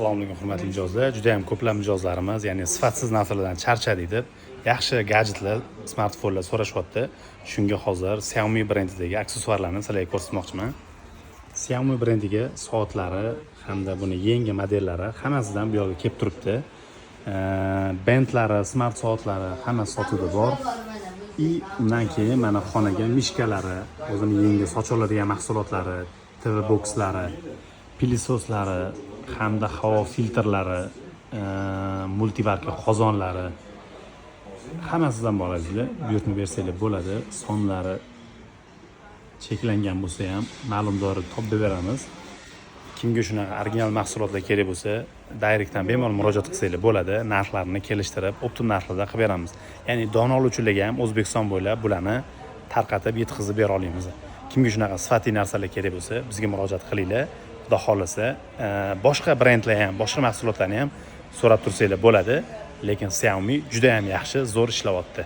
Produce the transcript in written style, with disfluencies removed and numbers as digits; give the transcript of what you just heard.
Assalomu alaykum hurmatli mijozlar. Juda ham ko'plab mijozlarimiz, ya'ni sifatsiz narsalardan charchadik deb yaxshi gadjetlar, smartfonlar so'rashyapti. Shunga hozir Xiaomi brendidagi aksessuarlarni sizlarga ko'rsatmoqchiman. Xiaomi brendiga soatlari hamda buni yangi modellari hammasidan bu yerga kelib turibdi. Bandlari, smart soatlari hammasi sotuvda bor. Undan keyin mana xonaga mishkalari, o'zini yangi soch oladigan mahsulotlari, TV bokslari, pilisoslari hamda havo filtrlari, multivarka qozonlari hammasidan bor azizlar. Buyurtma bersanglar bo'ladi. Sonlari cheklangan bo'lsa ham ma'lum dori topib beramiz. Kimga shunaqa original mahsulotlar kerak bo'lsa, direktdan bemalol murojaat qilsanglar bo'ladi. Narxlarini kelishtirib, optim narxlarda qilib beramiz. Ya'ni dono oluvchilarga ham O'zbekiston bo'ylab bularni tarqatib yetkazib bera olamiz. Kimga shunaqa sifatli narsalar kerak bo'lsa, bizga murojaat qilinglar. Xudo xolasa, boshqa brendlar ham, boshqa mahsulotlarni ham so'rab tursanglar bo'ladi. Lekin Xiaomi juda ham yaxshi, zo'r ishlayapti.